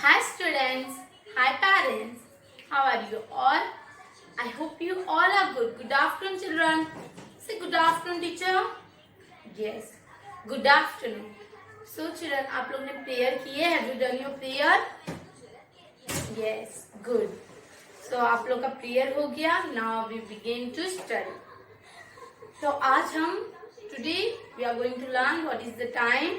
Hi students, hi parents, how are you all? I hope you all are good. Good afternoon children. Say good afternoon teacher. Yes, good afternoon. So children, आप लोग ने prayer की है? Have you done your prayer? Yes, good. So आप लोग का prayer हो गया. Now we begin to study. तो आज हम today we are going to learn what is the time.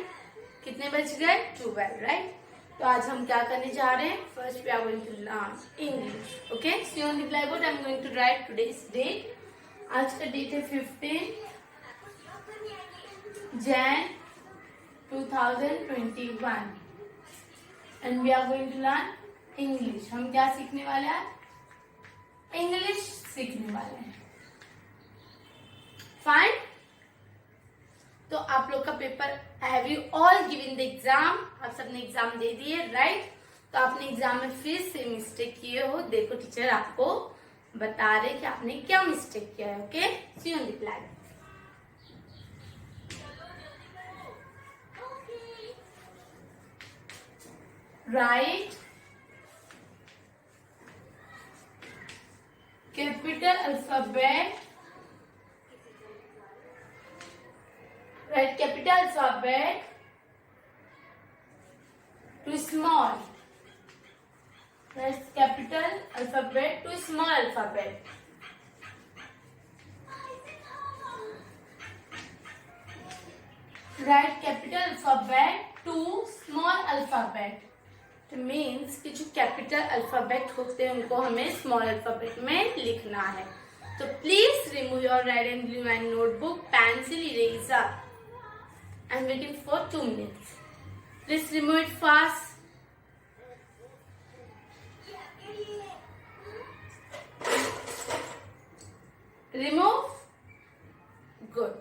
कितने बज गए? 12, right? तो आज हम क्या करने जा रहे हैं? First we are going to learn English. Okay, see on the black board I am going to write today's date. आज का डेट है 15 Jan 2021 and we are going to learn English. हम क्या सीखने वाले हैं? इंग्लिश सीखने वाले हैं. फाइन. तो आप लोग का paper have you all given the exam. आप सबने एग्जाम दे दिए, राइट? तो आपने एग्जाम में फिर से मिस्टेक किए हो. देखो टीचर आपको बता रहे कि आपने क्या मिस्टेक किया है. Okay, see on the black. Write capital alphabet. Write capital alphabet to small. Write capital alphabet to small alphabet. Write capital alphabet to small alphabet. It means कि जो capital alphabet होते हैं उनको हमें small alphabet में लिखना है. तो please remove your red and blue and notebook, pencil, eraser. I'm waiting for 2 minutes. Please remove it fast. Remove. Good.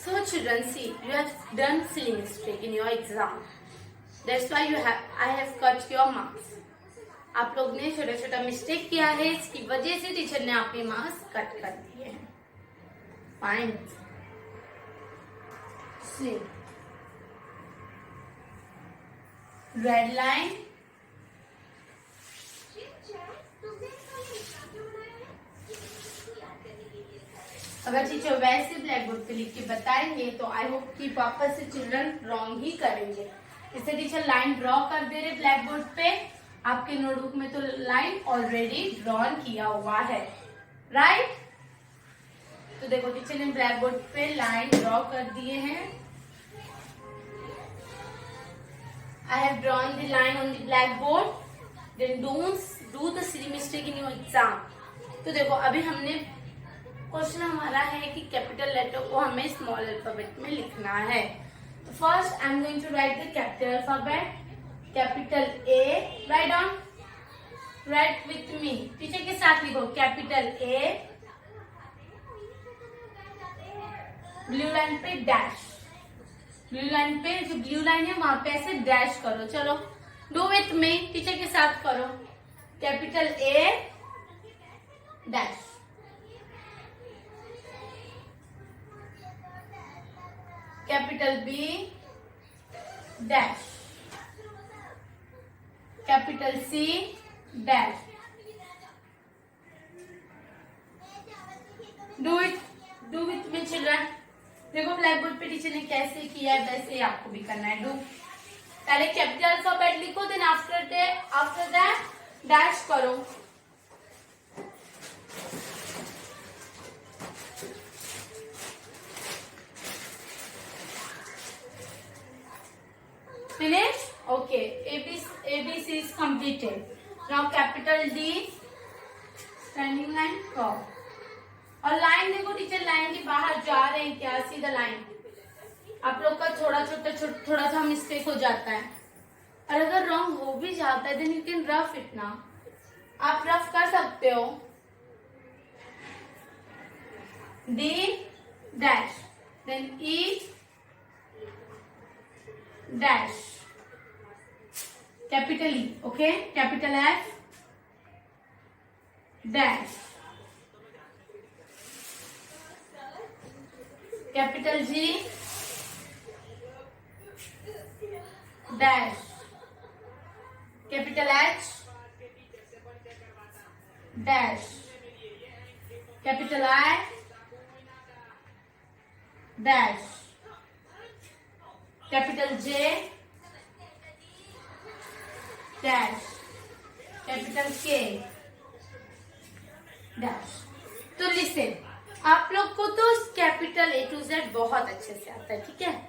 So children, see, you have done silly mistake in your exam. That's why I have cut your marks. आप लोग ने छोटा छोटा mistake किया है, इसकी वजह से टीचर ने आपके मार्क्स कट कर दिए हैं. फाइन. See. Red line. अगर टीचर वैसे ब्लैक बोर्ड पे लिख के बताएंगे तो आई होप कि वापस से चिल्ड्रन रॉन्ग ही करेंगे. इसे टीचर लाइन ड्रॉ कर दे रहे ब्लैक बोर्ड पे. आपके नोटबुक में तो लाइन ऑलरेडी ड्रॉन किया हुआ है, राइट? तो देखो टीचर ने ब्लैक बोर्ड पे लाइन ड्रॉ कर दिए हैं. I have drawn the line on the blackboard. Then don't do the silly mistake in your exam. तो देखो अभी हमने क्वेश्चन हमारा है कि कैपिटल लेटर को हमें स्मॉल अल्फाबेट में लिखना है. तो first I am going to write the capital alphabet. Capital A. Write down. Write with me. Teacher के साथ लिखो. कैपिटल ए, ब्लू लाइन पे डैश. ब्लू लाइन पे जो ब्लू लाइन है वहां पे ऐसे डैश करो. चलो डू विथ मी. टीचर के साथ करो. Capital A dash. Capital B dash. Capital C dash. Do with me children. देखो ब्लैक बोर्ड पे टीचर ने कैसे किया है वैसे ही आपको भी करना है. डू. पहले कैपिटल अल्फाबेट लिखो, देन आफ्टर दैट डैश करो. Finish. Okay, ABC is completed. Now capital D, standing line, curve. और लाइन देखो टीचर लाइन के बाहर जा रहे हैं क्या? सीधा लाइन. आप लोग का थोड़ा सा मिस्टेक हो जाता है. और अगर रॉन्ग हो भी जाता है then you can rough it ना. आप रफ कर सकते हो. D dash, then E dash. Capital E. Okay, capital F dash. Capital G dash. Capital H dash, capital I dash, capital J dash, capital K dash. तो listen, आप लोग को तो कैपिटल A to Z बहुत अच्छे से आता है, ठीक है।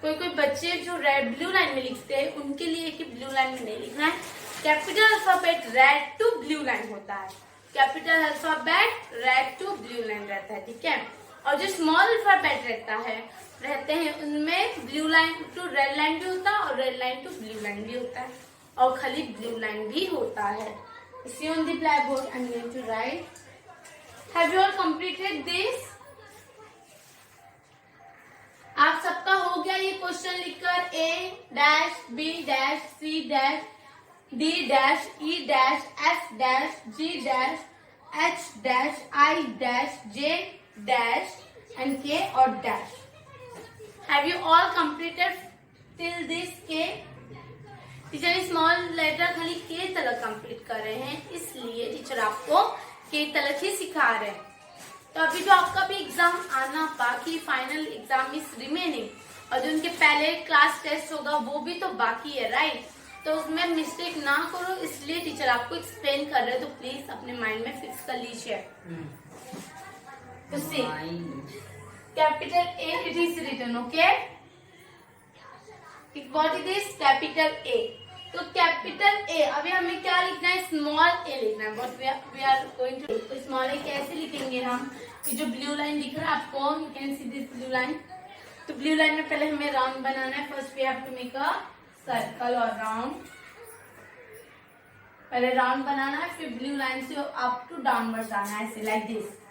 कोई कोई बच्चे जो रेड ब्लू लाइन में लिखते हैं उनके लिए कि ब्लू लाइन में नहीं लिखना है। Capital alphabet red to blue line होता है, capital alphabet red to blue line रहता है, ठीक है। और जो स्मॉल अल्फाबेट रहते हैं उनमें blue line to red line भी होता है और red line to blue line भी होता है और खाली ब्लू लाइन भी होता है। See on the blackboard, I'm going to write. Have you all completed this? आप सबका हो गया ये क्वेश्चन लिखकर A dash B dash C dash D dash E dash F dash G dash H dash I dash J dash and K और dash. Have you all completed till this K? Teacher small letter खाली K तक complete कर रहे हैं, इसलिए teacher आपको K तक ही सिखा रहे हैं। तो अभी जो आपका भी एग्जाम आना बाकी, फाइनल एग्जाम इज रिमेनिंग और जो उनके पहले क्लास टेस्ट होगा वो भी तो बाकी है, राइट। तो उसमें मिस्टेक ना करो, इसलिए टीचर आपको एक्सप्लेन कर रहे हैं, तो प्लीज अपने माइंड में फिक्स कर लीजिए। तो see capital A it is written, okay. What is this capital A? तो कैपिटल A अभी हमें क्या लिखना है, स्मॉल a लिखना है। What we are going to, तो स्मॉल a कैसे लिखेंगे हम? ये जो ब्लू लाइन दिख रहा है आपको, you can see this blue line. तो ब्लू लाइन में पहले हमें राउंड बनाना है। First we have to make a circle और राउंड। पहले राउंड बनाना है, फिर ब्लू लाइन से अप टू डाउनवर्ड जाना है, ऐसे लाइक दिस।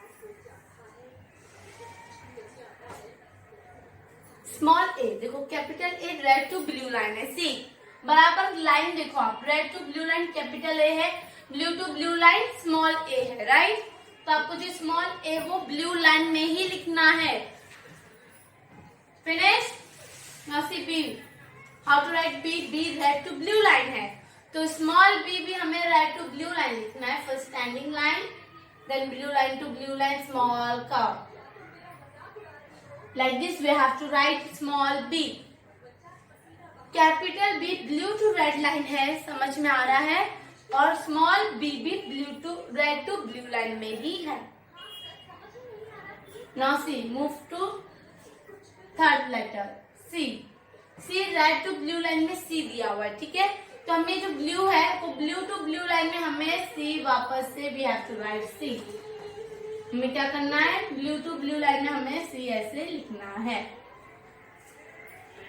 स्मॉल a, देखो capital A red to blue line है, सी बराबर लाइन देखो आप, red to blue line capital A है, blue to blue line small a है, राइट। तो आपको जो स्मॉल a वो ब्लू लाइन में ही लिखना है। Finish. Now see B, how to write B? B red to blue line है, तो स्मॉल b भी हमें रेड टू ब्लू लाइन लिखना है। First standing line, then blue line to blue line, small curve. Like this we have to write small b. Capital B blue to red line है, समझ में आ रहा है, और स्मॉल b भी blue to red to blue line में ही है। Now see move to third letter C। C red to blue line में C दिया हुआ है, ठीक है। तो हमें जो ब्लू है वो ब्लू टू ब्लू लाइन में हमें C वापस से we have to write C। हमें क्या करना है, ब्लू टू ब्लू लाइन में हमें C ऐसे लिखना है।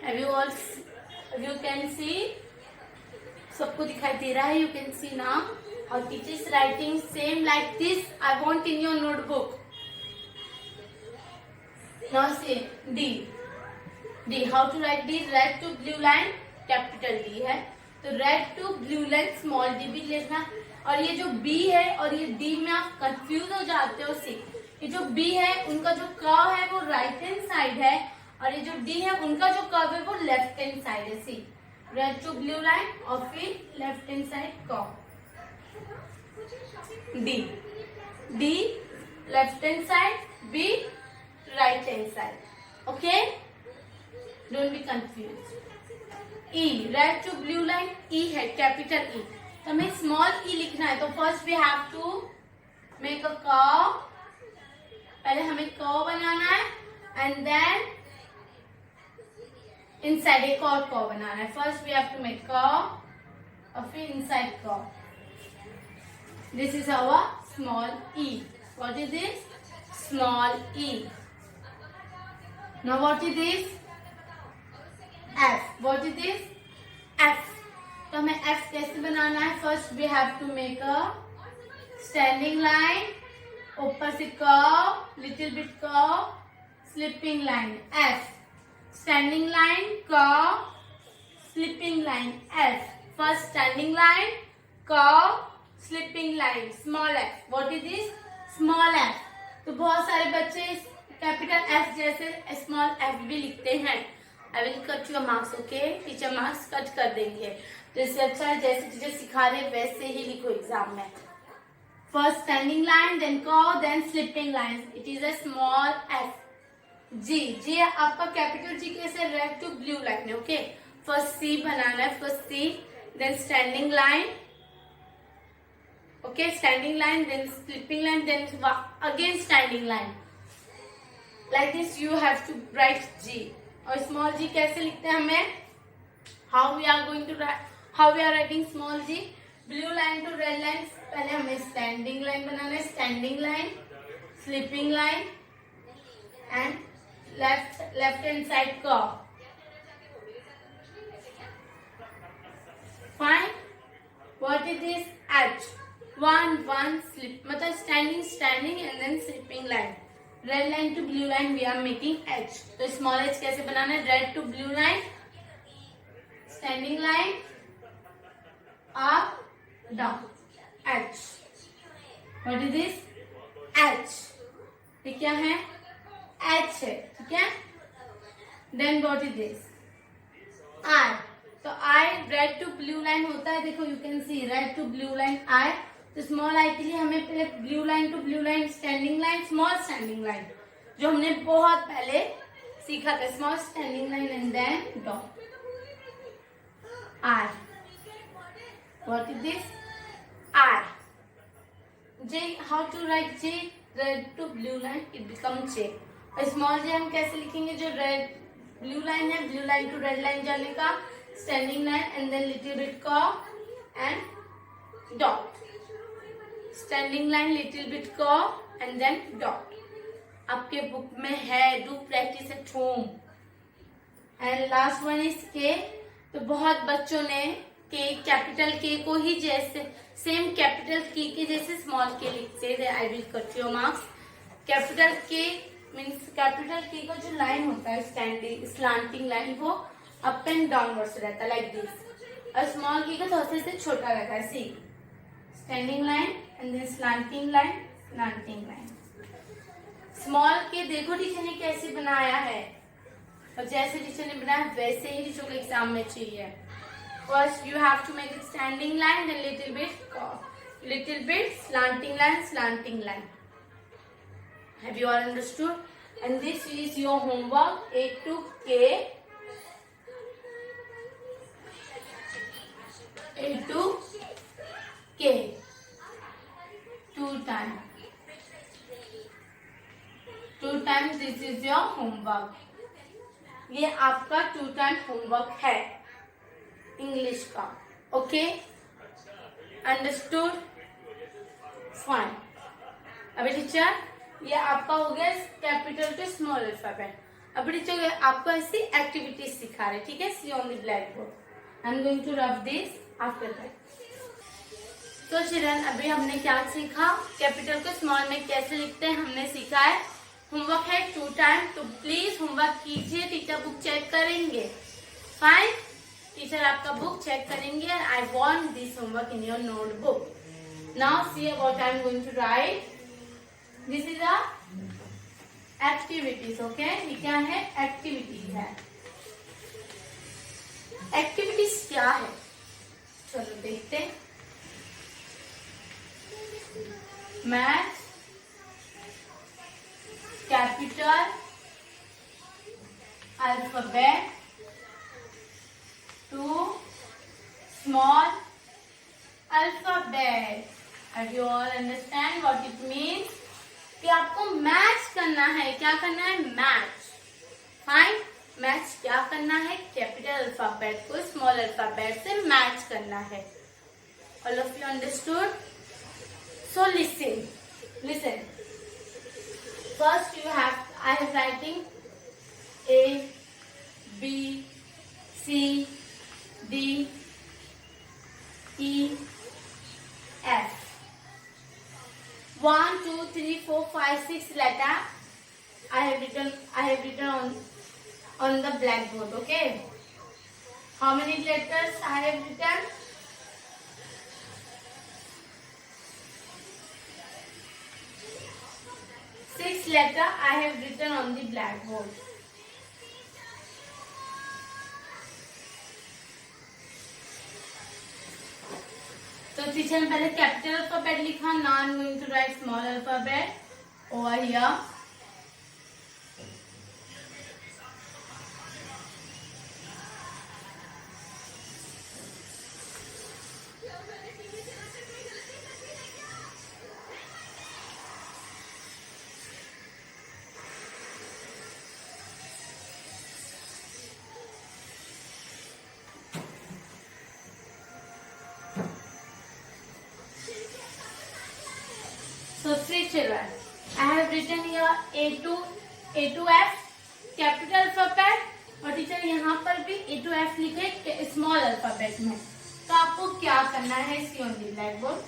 Have you all, you can see, सबको दिखाई दे रहा है, you can see now how teacher is writing same like this I want in your notebook. Now see D. D, how to write D? Red to blue line capital D है, तो red to blue line small d भी लिखना। और ये जो B है और ये D में आप कंफ्यूज हो जाते हो। सी ये जो B है उनका जो कर्व है वो राइट हैंड साइड है, और ये जो D है उनका जो कर्व है वो लेफ्ट हैंड साइड है। See red to blue line और फिर left hand side curve. D, D left hand side, B right hand side, okay, don't be confuse. E red to blue line, E है capital E, तो हमें small e लिखना है। तो first we have to make a curve, पहले हमें curve बनाना है एंड देन इनसाइड एक और कर्व बनाना है। First we have to make curve और फिर inside curve. This is our small e. What is this? Small e. Now what is this? F. What is this? F. तो हमें F कैसे बनाना है? First we have to make a standing line, ऊपर से curve, little bit curve, slipping line F, standing line, curve, slipping line F, first standing line, curve, slipping line, small f. What is this? Small f. तो बहुत सारे बच्चे capital F जैसे small f भी लिखते हैं। I will cut your marks, okay, teacher marks cut कर देंगे। जैसे अच्छा है, जैसे टीचर सिखा रहे वैसे ही लिखो एग्जाम में. First standing line, then curve, then slipping line. It is a small F. G, G आपका कैपिटल जी कैसे, रेड टू ब्लू लाइन है. ओके, फर्स्ट सी बनाना है, first C, then standing line. Okay, standing line, then slipping line, then again standing line. Like this you have to write G. और small G कैसे लिखते हैं हमें, how we are going to write, how we are writing small G. Blue line to red line, पहले हमें standing line बनाना है, standing line, slipping line and left hand side curve. Fine. What is this, H. 1 slip, मतलब standing and then slipping line. Red line to blue line we are making H. तो small H कैसे बनाना है, red to blue line, standing line, up down, H. What is this, H. ये क्या है, H है, ठीक है. Then what is this, I. तो I red to blue line होता है, देखो you can see red to blue line I. तो स्मॉल आई के लिए हमें पहले blue line to blue line, standing line, small standing line, जो हमने बहुत पहले सीखा था, small standing line and then dot, I. What is this, I. J, how to write J, red to blue line, it become जे. और small J हम कैसे लिखेंगे, जो रेड ब्लू लाइन है, blue line to red line जाने का, standing line and then little bit curve and dot. Standing line, little bit curve and then dot. आपके book में है, do practice at home. And last one is K. तो बहुत बच्चों ने के, कैपिटल के को ही जैसे सेम कैपिटल के जैसे स्मॉल के लिखते थे. I will cut your marks. Capital के मीन्स कैपिटल के का जो लाइन होता है, स्टैंडिंग स्लांटिंग लाइन, वो अप एंड डाउनवर्ड्स रहता है लाइक दिस. और स्मॉल के का थोड़ा से छोटा रहता है, C. Standing line and then slanting line, slanting line. Small K देखो टीचर ने कैसे बनाया है, और जैसे टीचर ने बनाया वैसे ही टीचर को एग्जाम में चाहिए. First you have to make it standing line, then little bit slanting line, slanting line. Have you all understood? And this is your homework, A to K. A to K. 2 times. 2 times this is your homework. ये आपका 2 time homework है English का. Okay, understood, fine. अभी teacher ये आपका हो गया capital to small alphabet. अभी टीचर आपको ऐसी एक्टिविटीज सिखा रहे, ठीक है. See on the black board. I am going to rub this after that. तो चिल्ड्रन अभी हमने क्या सीखा, कैपिटल को स्मॉल में कैसे लिखते हैं हमने सीखा है. होमवर्क है 2 टाइम, तो प्लीज होमवर्क कीजिए. टीचर बुक चेक करेंगे. फाइन, टीचर आपका बुक चेक करेंगे. I want this homework in your notebook. Now see what I am going to write. This is a activities. Okay, ये क्या है, activities है. Activities क्या है, चलो देखते हैं. Math, capital, alphabet to small alphabet. Have you all understand what it means, कि आपको मैच करना है. क्या करना है, मैच. फाइन, मैच क्या करना है, कैपिटल अल्फाबेट को स्मॉल अल्फाबेट से मैच करना है. All of you understood. So listen. First I have writing A, B, C, D, E, F. 1, 2, 3, 4, 5, 6 letter I have written on the blackboard. Okay. How many letters I have written? 6 letter I have written on the blackboard. तो teacher ने पहले capital alphabet लिखा, now I am going to write small alphabet over here. So three children, I have written here A to F capital alphabet, और teacher यहाँ पर भी A to F लिखे small alphabet में। तो आपको क्या करना है, see on the black board.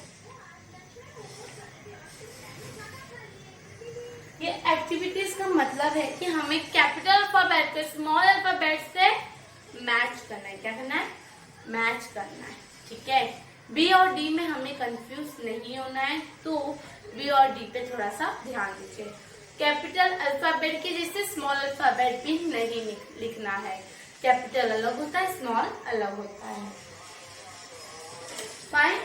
ये एक्टिविटीज का मतलब है कि हमें कैपिटल अल्फाबेट को स्मॉल अल्फाबेट से मैच करना है। क्या करना है? मैच करना है, ठीक है। बी और डी में हमें कंफ्यूज नहीं होना है, तो बी और डी पे थोड़ा सा ध्यान दीजिए। कैपिटल अल्फाबेट के जैसे स्मॉल अल्फाबेट भी नहीं लिखना है। कैपिटल अलग होता है, स्मॉल अलग होता है। Fine,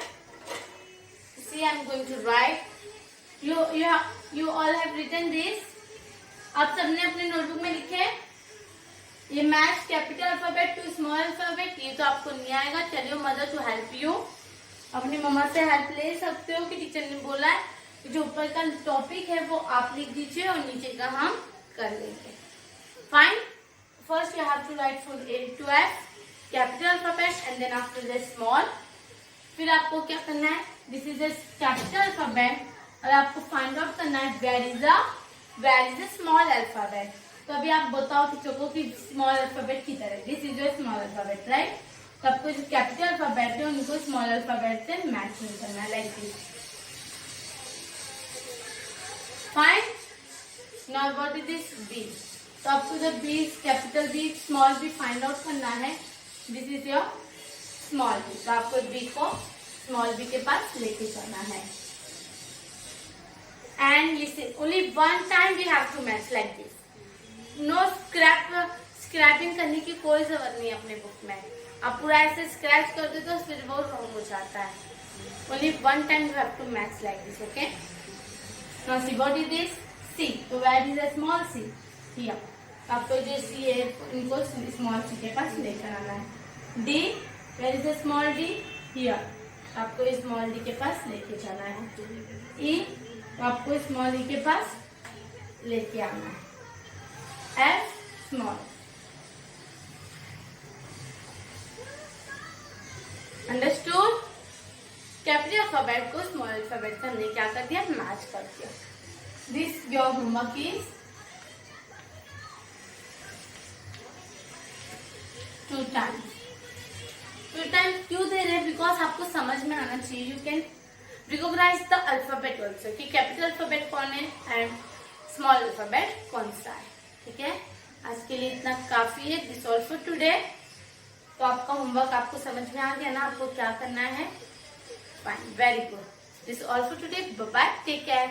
see I am going to write, you all have written this. आप सबने अपने नोटबुक में लिखे ये match capital alphabet to small alphabet. ये तो आपको नहीं आएगा, चलिए मदर टू हेल्प यू। अपनी मम्मा से हेल्प ले सकते हो कि टीचर ने बोला है जो ऊपर का टॉपिक है वो आप लिख दीजिए और नीचे का हम कर लेंगे। Fine, first you have to write from A to F capital alphabet and then after the small. फिर आपको क्या करना है, this is a capital alphabet, और आपको फाइंड आउट करना है where is a small alphabet. तो अभी आप बताओ टीचर को कि स्मॉल अल्फाबेट की तरह, this is a small alphabet, right. तो आपको जो कैपिटल अल्फाबेट है उनको स्मॉल अल्फाबेट से मैच नहीं करना है, like this. Fine, now what is this B. तो आपको जब B capital B small B find out करना है, this is your small B. तो आपको बी को स्मॉल बी के पास लेके जाना है। And listen, only one time we have to match like this. No scraping करने की कोई जरूरत नहीं है अपने बुक में। आप पूरा ऐसे स्क्रैच कर दो तो फिर वो रॉन्ग हो जाता है। Only one time you have to match like this, okay. Now see what is this? C. तो where is a small c? Here. आपको जो C है इनको स्मॉल c के पास लेकर आना है। D. Where is a small d? Here. आपको स्मॉल d के पास लेके जाना है। E. तो आपको स्मॉल e के पास लेके आना है। F. Small. Understood? Capital alphabet को स्मॉल अल्फाबेट से हमने क्या कर दिया, मैच कर दिया। This your homework is 2 times। 2 times क्यों दे रहे हैं, बिकॉज आपको समझ में आना चाहिए। You can recognise the alphabet also कि कैपिटल अल्फाबेट कौन है एंड स्मॉल अल्फाबेट कौन सा है, ठीक है। आज के लिए इतना काफी है, दिस ऑल फॉर टुडे। तो आपका होमवर्क आपको समझ में आ गया ना, आपको क्या करना है। Fine, very good. This is all for today. Bye bye. Take care.